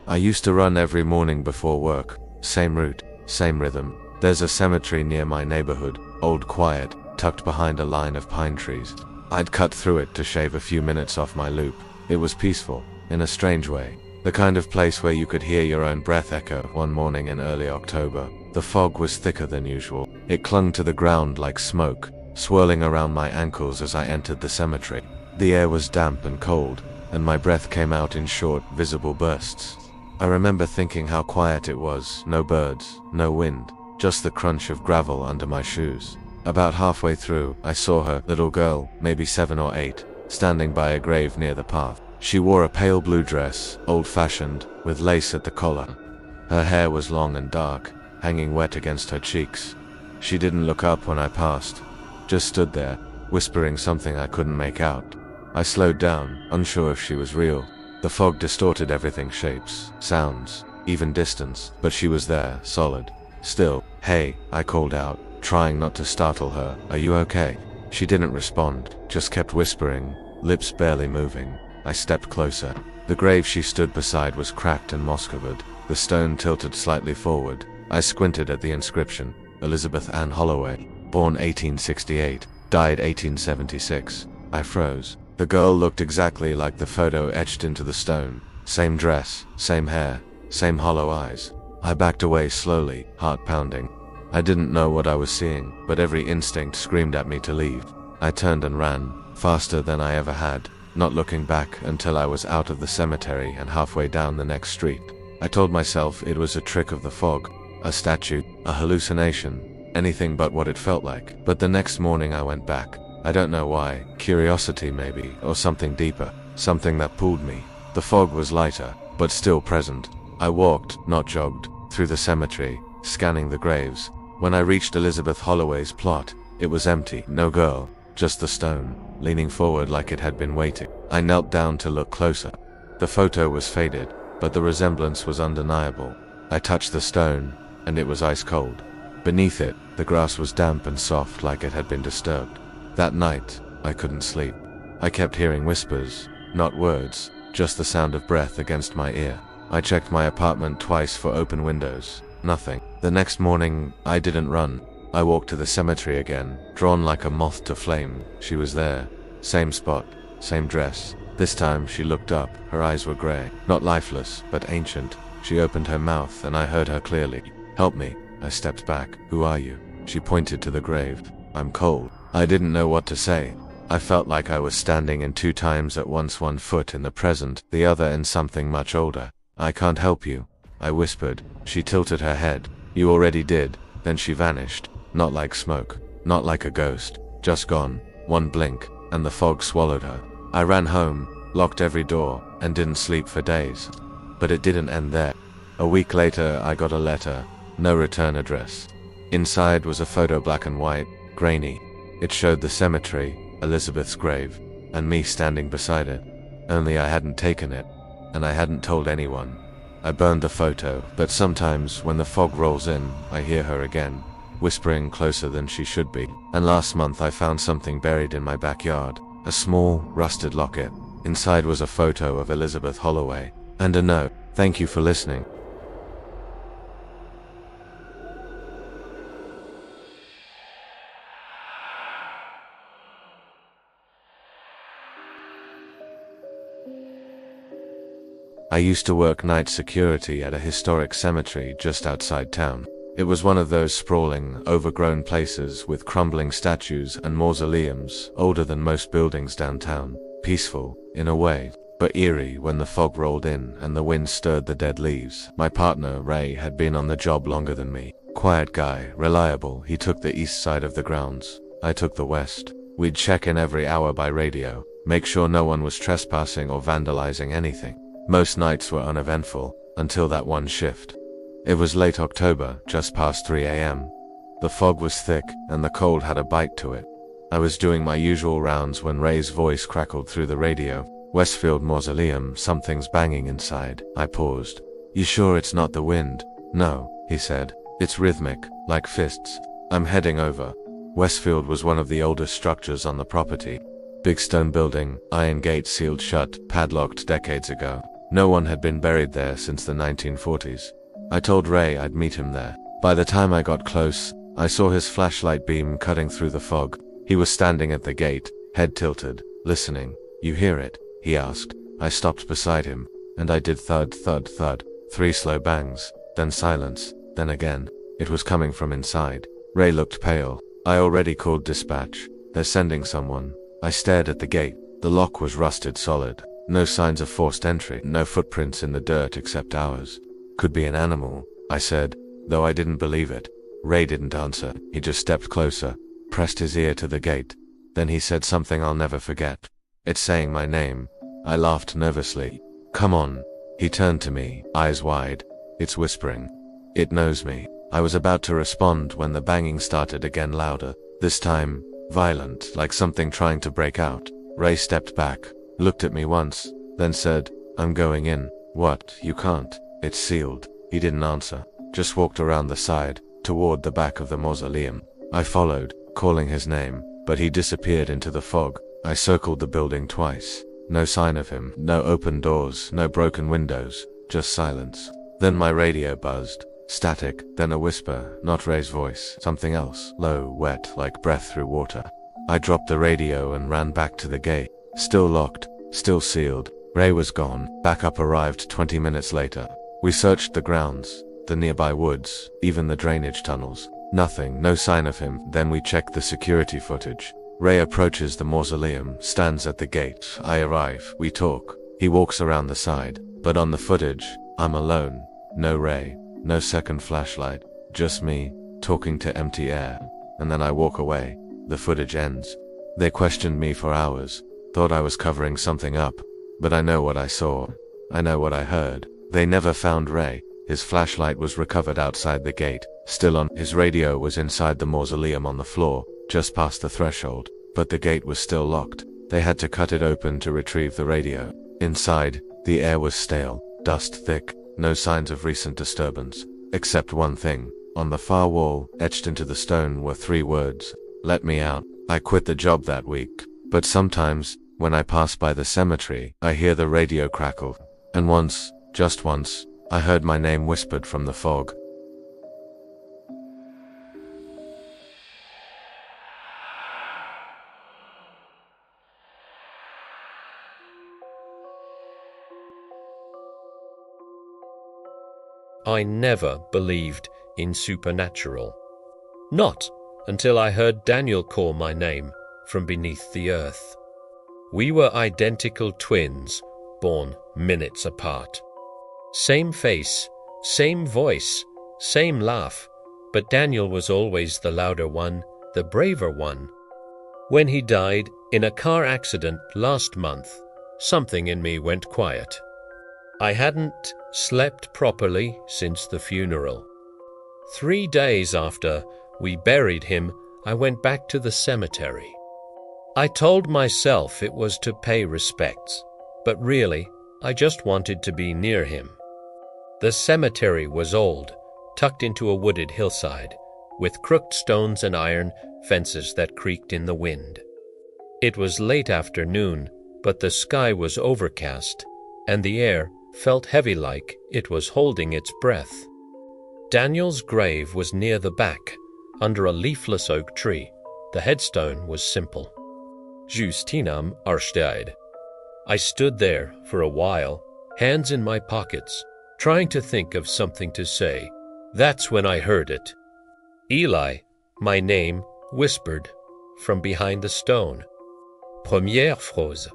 I used to run every morning before work. Same route, same rhythm. There's a cemetery near my neighborhood, old quiet, tucked behind a line of pine trees. I'd cut through it to shave a few minutes off my loop. It was peaceful, in a strange way. The kind of place where you could hear your own breath echo. One morning in early October, the fog was thicker than usual. It clung to the ground like smoke, swirling around my ankles as I entered the cemetery. The air was damp and cold, and my breath came out in short, visible bursts. I remember thinking how quiet it was, no birds, no wind, just the crunch of gravel under my shoes. About halfway through, I saw her, little girl, maybe 7 or 8, standing by a grave near the path. She wore a pale blue dress, old-fashioned, with lace at the collar. Her hair was long and dark, hanging wet against her cheeks. She didn't look up when I passed, just stood there, whispering something I couldn't make out. I slowed down, unsure if she was real. The fog distorted everything, shapes, sounds, even distance, but she was there, solid, still. "Hey," I called out, trying not to startle her. "Are you okay?" She didn't respond, just kept whispering, lips barely moving. I stepped closer. The grave she stood beside was cracked and moss-covered, the stone tilted slightly forward. I squinted at the inscription, Elizabeth Ann Holloway, born 1868, died 1876. I froze. The girl looked exactly like the photo etched into the stone. Same dress, same hair, same hollow eyes. I backed away slowly, heart pounding. I didn't know what I was seeing, but every instinct screamed at me to leave. I turned and ran, faster than I ever had, not looking back until I was out of the cemetery and halfway down the next street. I told myself it was a trick of the fog, a statue, a hallucination, anything but what it felt like. But the next morning I went back. I don't know why, curiosity maybe, or something deeper, something that pulled me. The fog was lighter, but still present. I walked, not jogged, through the cemetery, scanning the graves. When I reached Elizabeth Holloway's plot, it was empty, no girl, just the stone, leaning forward like it had been waiting. I knelt down to look closer. The photo was faded, but the resemblance was undeniable. I touched the stone, and it was ice cold. Beneath it, the grass was damp and soft like it had been disturbed. That night, I couldn't sleep. I kept hearing whispers, not words, just the sound of breath against my ear. I checked my apartment twice for open windows. Nothing. The next morning, I didn't run. I walked to the cemetery again, drawn like a moth to flame. She was there. Same spot, same dress. This time, she looked up. Her eyes were gray. Not lifeless, but ancient. She opened her mouth, and I heard her clearly. "Help me." I stepped back. "Who are you?" She pointed to the grave. "I'm cold." I didn't know what to say. I felt like I was standing in two times at once, one foot in the present, the other in something much older. "I can't help you," I whispered. She tilted her head. "You already did." Then she vanished. Not like smoke. Not like a ghost. Just gone. One blink, and the fog swallowed her. I ran home, locked every door, and didn't sleep for days. But it didn't end there. A week later, I got a letter. No return address. Inside was a photo, black and white, grainy. It showed the cemetery, Elizabeth's grave, and me standing beside it. Only I hadn't taken it, and I hadn't told anyone. I burned the photo, but sometimes when the fog rolls in, I hear her again, whispering closer than she should be. And last month I found something buried in my backyard, a small, rusted locket. Inside was a photo of Elizabeth Holloway, and a note. "Thank you for listening." I used to work night security at a historic cemetery just outside town. It was one of those sprawling, overgrown places with crumbling statues and mausoleums, older than most buildings downtown. Peaceful, in a way, but eerie when the fog rolled in and the wind stirred the dead leaves. My partner, Ray, had been on the job longer than me. Quiet guy, reliable. He took the east side of the grounds. I took the west. We'd check in every hour by radio, make sure no one was trespassing or vandalizing anything. Most nights were uneventful, until that one shift. It was late October, just past 3 a.m. The fog was thick, and the cold had a bite to it. I was doing my usual rounds when Ray's voice crackled through the radio. "Westfield Mausoleum, something's banging inside." I paused. "You sure it's not the wind?" "No," he said. "It's rhythmic, like fists." "I'm heading over." Westfield was one of the oldest structures on the property. Big stone building, iron gate sealed shut, padlocked decades ago. No one had been buried there since the 1940s. I told Ray I'd meet him there. By the time I got close, I saw his flashlight beam cutting through the fog. He was standing at the gate, head tilted, listening. "You hear it?" he asked. I stopped beside him, and I did thud, thud, thud. 3 slow bangs, then silence, then again. It was coming from inside. Ray looked pale. I already called dispatch. They're sending someone. I stared at the gate. The lock was rusted solid. No signs of forced entry, no footprints in the dirt except ours. Could be an animal, I said, though I didn't believe it. Ray didn't answer. He just stepped closer, pressed his ear to the gate. Then he said something I'll never forget. "It's saying my name." I laughed nervously. "Come on." He turned to me, eyes wide. "It's whispering. It knows me." I was about to respond when the banging started again, louder. This time, violent, like something trying to break out. Ray stepped back, looked at me once, then said, "I'm going in." "What? You can't. It's sealed." He didn't answer, just walked around the side, toward the back of the mausoleum. I followed, calling his name, but he disappeared into the fog. I circled the building twice. No sign of him, no open doors, no broken windows, just silence. Then my radio buzzed. Static, then a whisper, not Ray's voice, something else, low, wet, like breath through water. I dropped the radio and ran back to the gate. Still locked, still sealed. Ray was gone. Backup arrived 20 minutes later. We searched the grounds, the nearby woods, even the drainage tunnels. Nothing, no sign of him. Then we checked the security footage. Ray approaches the mausoleum, stands at the gate. I arrive, we talk. He walks around the side, but on the footage, I'm alone. No Ray, no second flashlight, just me, talking to empty air. And then I walk away. The footage ends. They questioned me for hours, thought I was covering something up, but I know what I saw. I know what I heard. They never found Ray. His flashlight was recovered outside the gate, still on. His radio was inside the mausoleum on the floor, just past the threshold, but the gate was still locked. They had to cut it open to retrieve the radio. Inside, the air was stale, dust thick, no signs of recent disturbance, except one thing. On the far wall, etched into the stone, were 3 words. "Let me out." I quit the job that week, but sometimes, when I pass by the cemetery, I hear the radio crackle. And once, just once, I heard my name whispered from the fog. I never believed in supernatural. Not until I heard Daniel call my name from beneath the earth. We were identical twins, born minutes apart. Same face, same voice, same laugh, but Daniel was always the louder one, the braver one. When he died in a car accident last month, something in me went quiet. I hadn't slept properly since the funeral. 3 days after we buried him, I went back to the cemetery. I told myself it was to pay respects, but really, I just wanted to be near him. The cemetery was old, tucked into a wooded hillside, with crooked stones and iron fences that creaked in the wind. It was late afternoon, but the sky was overcast, and the air felt heavy, like it was holding its breath. Daniel's grave was near the back, under a leafless oak tree. The headstone was simple. Justinam Arsteid. I stood there for a while, hands in my pockets, trying to think of something to say. That's when I heard it. Eli, my name, whispered from behind the stone. Première phrase.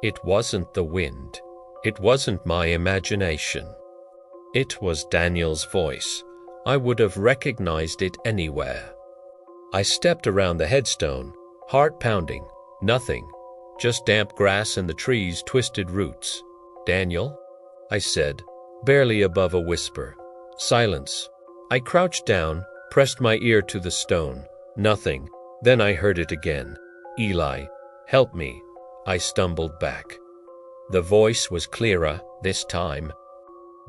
It wasn't the wind. It wasn't my imagination. It was Daniel's voice. I would have recognized it anywhere. I stepped around the headstone, heart pounding. Nothing, just damp grass and the trees' twisted roots. "Daniel?" I said, barely above a whisper. Silence. I crouched down, pressed my ear to the stone. Nothing. Then I heard it again. "Eli, help me." I stumbled back. The voice was clearer this time.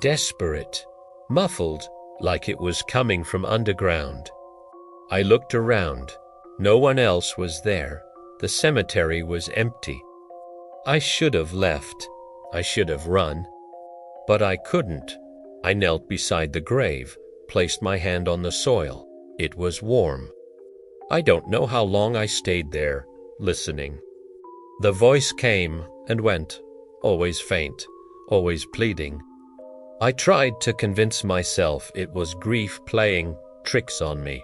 Desperate, muffled, like it was coming from underground. I looked around. No one else was there. The cemetery was empty. I should have left. I should have run. But I couldn't. I knelt beside the grave, placed my hand on the soil. It was warm. I don't know how long I stayed there, listening. The voice came and went, always faint, always pleading. I tried to convince myself it was grief playing tricks on me.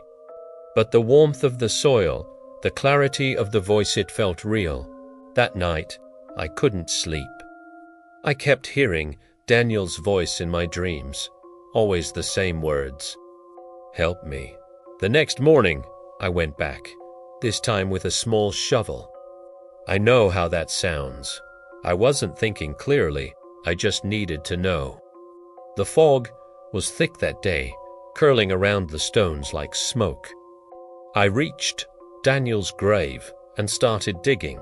But the warmth of the soil, the clarity of the voice, it felt real. That night, I couldn't sleep. I kept hearing Daniel's voice in my dreams, always the same words. Help me. The next morning, I went back, this time with a small shovel. I know how that sounds. I wasn't thinking clearly, I just needed to know. The fog was thick that day, curling around the stones like smoke. I reached Daniel's grave and started digging.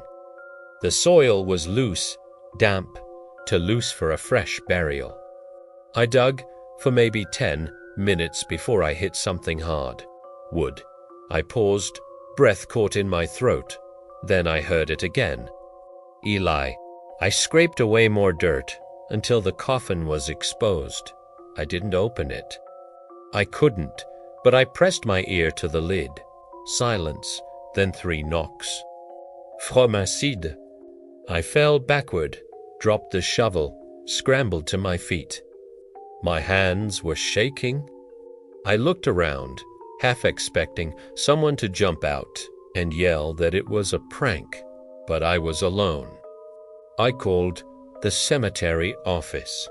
The soil was loose, damp, too loose for a fresh burial. I dug for maybe 10 minutes before I hit something hard. Wood. I paused, breath caught in my throat. Then I heard it again. Eli. I scraped away more dirt until the coffin was exposed. I didn't open it. I couldn't, but I pressed my ear to the lid. Silence, then 3 knocks. Fromacide. I fell backward, dropped the shovel, scrambled to my feet. My hands were shaking. I looked around, half expecting someone to jump out and yell that it was a prank, but I was alone. I called the cemetery office.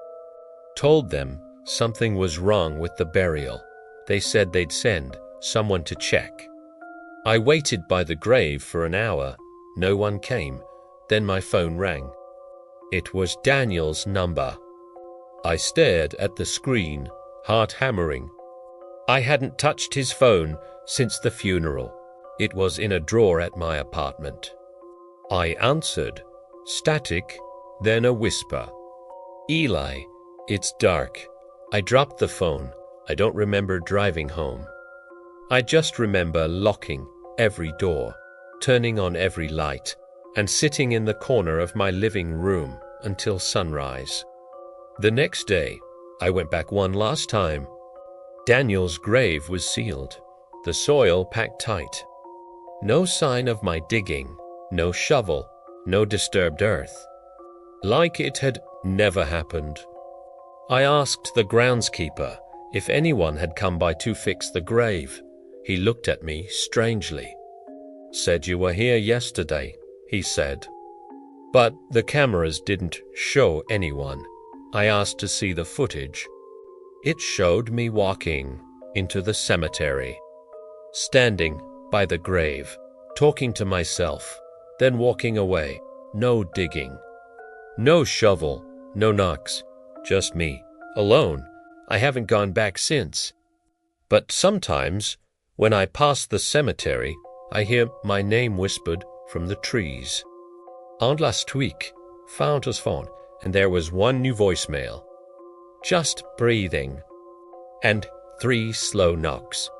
Told them something was wrong with the burial. They said they'd send someone to check. I waited by the grave for an hour. No one came. Then my phone rang. It was Daniel's number. I stared at the screen, heart hammering. I hadn't touched his phone since the funeral. It was in a drawer at my apartment. I answered. Static, then a whisper. Eli, it's dark. I dropped the phone. I don't remember driving home. I just remember locking every door, turning on every light, and sitting in the corner of my living room until sunrise. The next day, I went back one last time. Daniel's grave was sealed, the soil packed tight. No sign of my digging, no shovel, no disturbed earth. Like it had never happened. I asked the groundskeeper if anyone had come by to fix the grave. He looked at me strangely. Said you were here yesterday, he said. But the cameras didn't show anyone. I asked to see the footage. It showed me walking into the cemetery, standing by the grave, talking to myself, then walking away. No digging. No shovel, no knocks. Just me, alone. I haven't gone back since. But sometimes, when I pass the cemetery, I hear my name whispered from the trees. And last week, found us phone, and there was one new voicemail. Just breathing. And 3 slow knocks.